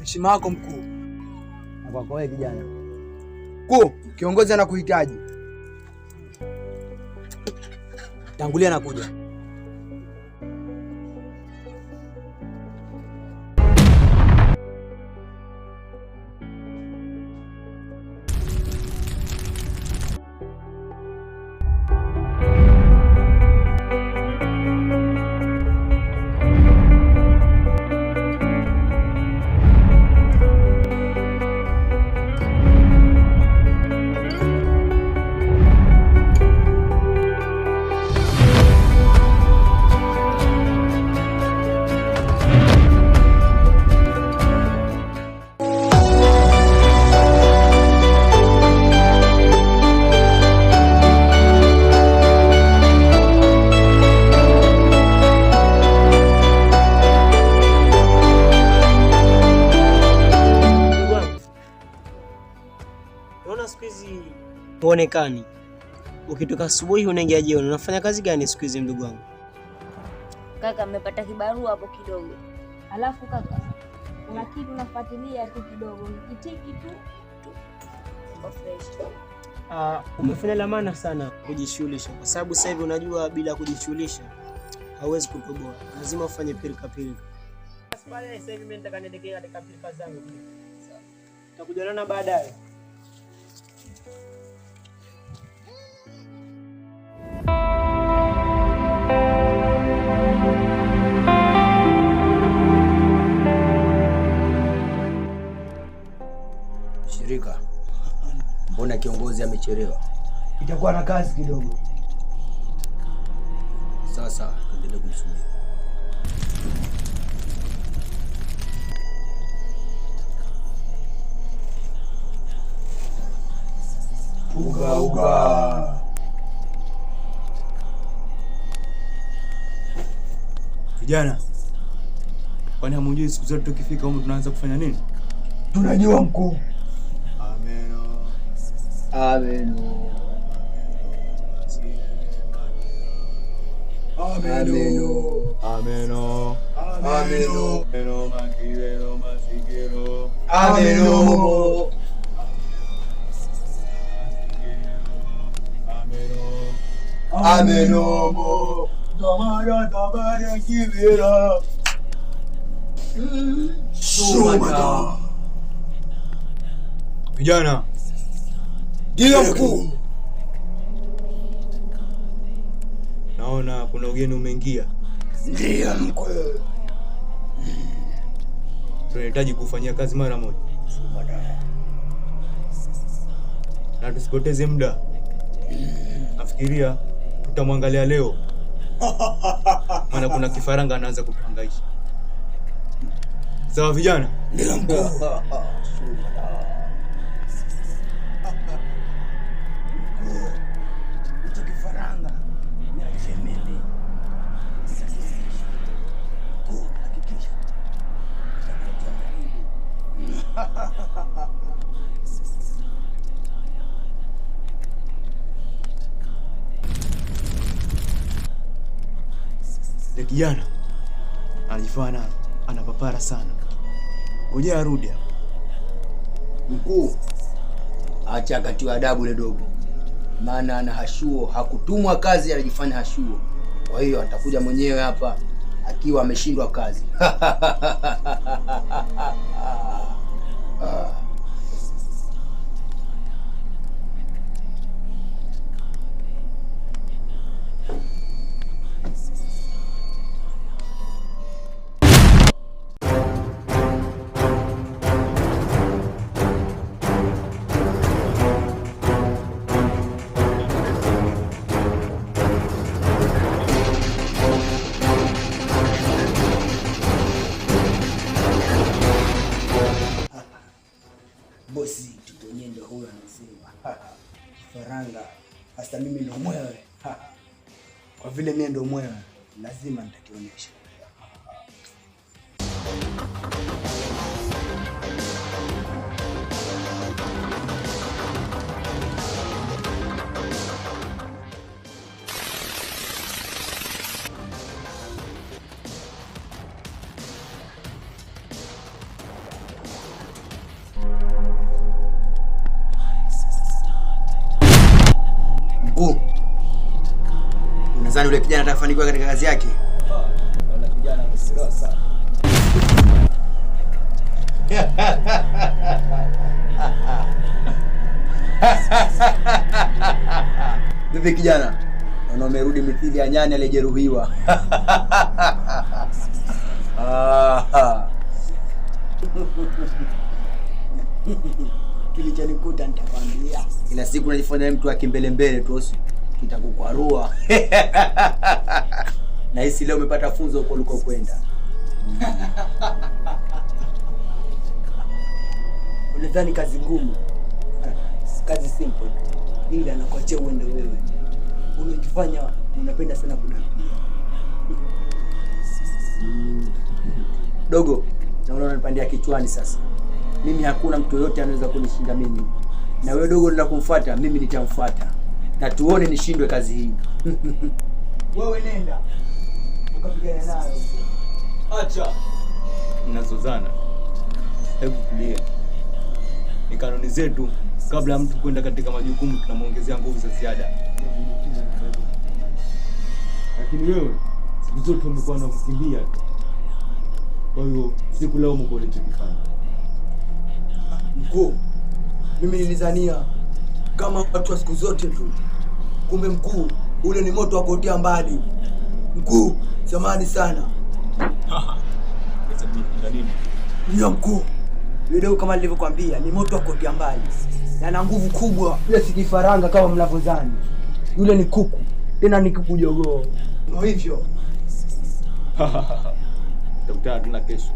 Heshima yako mkuu. Na kwako wewe kijana. Mkuu, kiongozi anakuhitaji. Tangulia na kuja. Huonekani. Ukitoka asubuhi unaingia jioni. Unafanya kazi gani siku hizi mdogo wangu? Kaka, nimepata kibarua hapo kidogo. Alafu kaka, kuna kitu nafuatilia tu kidogo. Kitiki tu. Fresh. Umefanya la maana sana kujishughulisha, kwa sababu sasa hivi unajua bila kujishughulisha hauwezi kutoboa. Lazima ufanye pilika pilika. Sasa hivi mimi nataka nielekee katika pilika zangu. Tutakujonana baadaye. Shirika, mbona kiongozi amechelewa? Itakuwa na kazi kidogo. Sasa tuendelee kumsubiri. Uga. Vijana, kwani hamjui siku zote tukifika huko tunaanza kufanya nini? Tunajua mkuu. Ameno. Ameno. Ameno. Ameno. Ameno. Ameno makireno masigero. Ameno. Ameno. Tamara kibira. Shumata. Vijana. Ndio mkuu. Naona kuna ugeni umeingia. Ndio mkuu. Tunahitaji kufanyia kazi mara moja. Na tusipoteze muda. Nafikiria tutamwangalia leo. Maana kuna kifaranga anaanza kutuhangaisha. Sawa vijana? Ndio mkuu. Kifaranga ni asemeni. Hakikisha. Le kijana anajifanya anapapara sana. Ngoja arudi hapa. Mkuu, acha akatiwa adabu ile dogo. Maana ana hashuo, hakutumwa kazi, anajifanya hashuo. Kwa hiyo atakuja mwenyewe hapa akiwa ameshindwa kazi. Bosi, tuponye ndo huyo anasema. Kifaranga, hasa mimi ndo mwewe. Kwa vile mimi ndo mwewe, lazima nitakionyesha. Mkuu, unadhani yule kijana atafanikiwa katika kazi yake? Naona kijana amesiroa sana. Vipi kijana? Naona umerudi mithili ya nyani aliyejeruhiwa. Kilichonikuta nitakwambia. Kila siku unajifanya mtu akimbelembele tu, kitakukwarua. Na hisi leo umepata funzo huko ulikokwenda. Unadhani kazi ngumu? Kazi simple. Ila nakuachia uende wewe. Unajifanya unapenda sana kudapia. Dogo, naona unanipandia kichwani sasa. Mimi hakuna mtu yoyote anaweza kunishinda mimi. Na wewe dogo nenda kumfuata, mimi nitamfuata. Na tuone nishindwe kazi hii. Wewe nenda. Ukapigana nayo. Acha. Mnazozana. Hebu tulie. Ni kanuni zetu, kabla mtu kwenda katika majukumu tunamuongezea nguvu za ziada. Lakini wewe siku zote umekuwa na kukimbia. Kwa hiyo siku leo mko ulichokifanya. Mkuu, mimi nilizania kama watu wa siku zote tu. Kumbe mkuu, ule ni moto wa kuotea mbali. Mkuu, samahani sana. Nini? Ndio mkuu. Yule kama nilivyokuambia ni moto wa kuotea mbali. Na ana nguvu kubwa. Yule si kifaranga kama mnavyodhani. Yule ni kuku. Tena ni kuku jogoo. Ndio hivyo. Tutakutana tena kesho.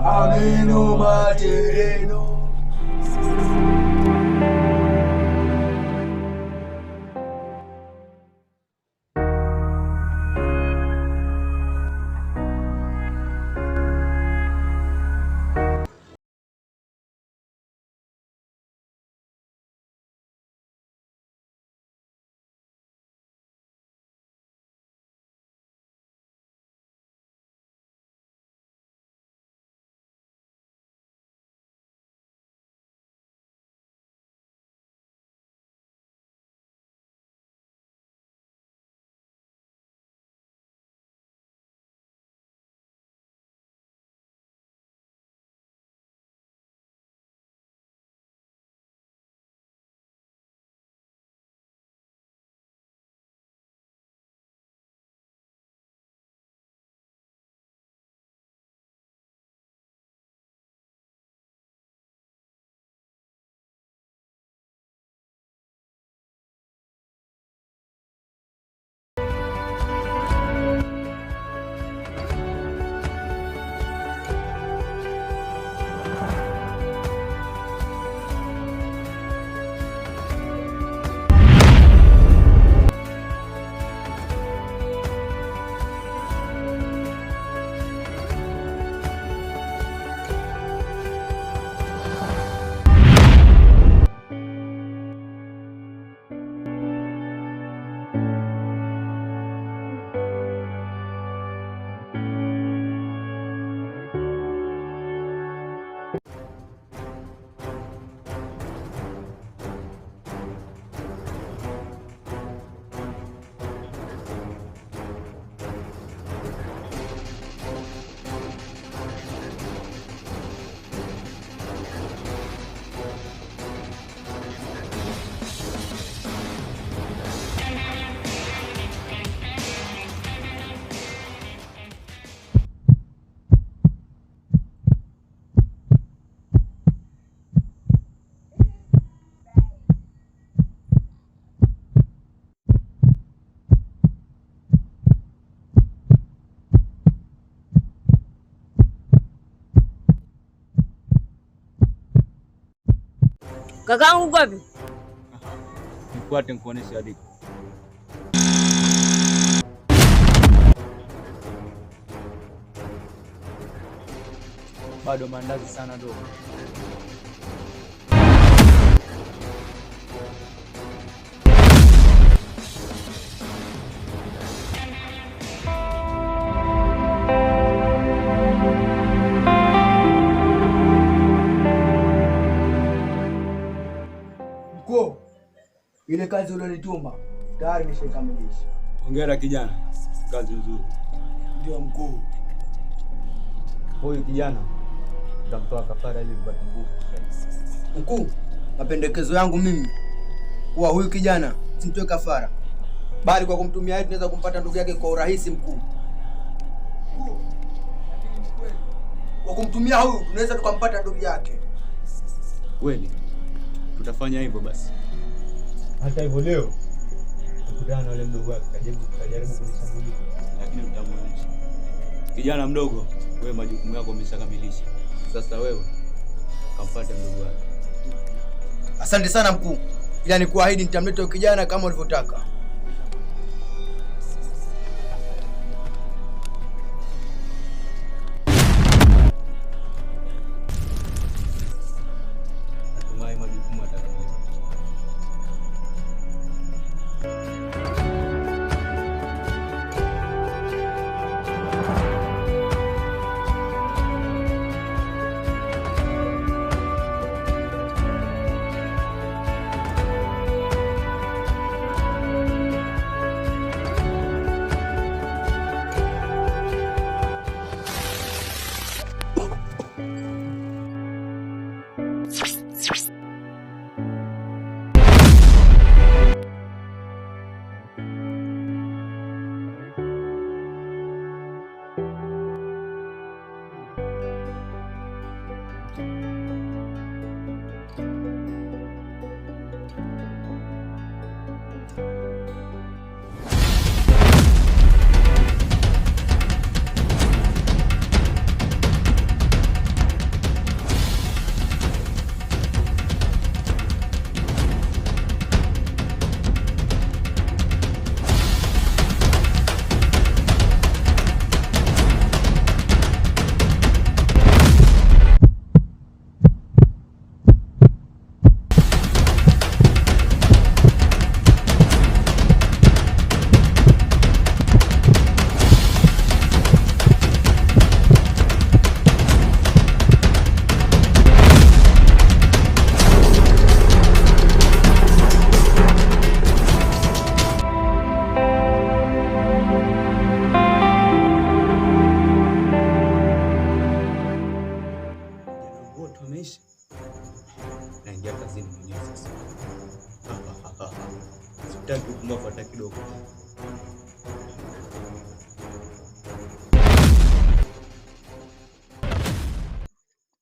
Ameno matereno. Kakaangu uko wapi? Nifuate nikuoneshe hadithi. Bado mandazi sana dogo. Ile kazi ulionituma tayari nishaikamilisha. Hongera kijana, kazi nzuri. Ndio mkuu. Huyu kijana tutamtoa kafara ili tupate nguvu. Mkuu, mapendekezo yangu mimi kuwa huyu kijana simtoe kafara, bali kwa kumtumia yeye tunaweza kumpata ndugu yake kwa urahisi mkuu. Kwa kumtumia huyu tunaweza tukampata ndugu yake. Kweli tutafanya hivyo basi. Hata hivyo leo tukutana na yule mdogo wake kajaribu kunishambulia, Lakini tutamwonyesha. Kijana mdogo, wewe majukumu yako umeshakamilisha. Sasa wewe kampate mdogo wake. Asante sana mkuu, ila nikuahidi nitamleta huyu kijana kama ulivyotaka. Natumai majukumu atakamilika. Naingia kazini mwenyewe sasa. Sitaki kumwafata kidogo.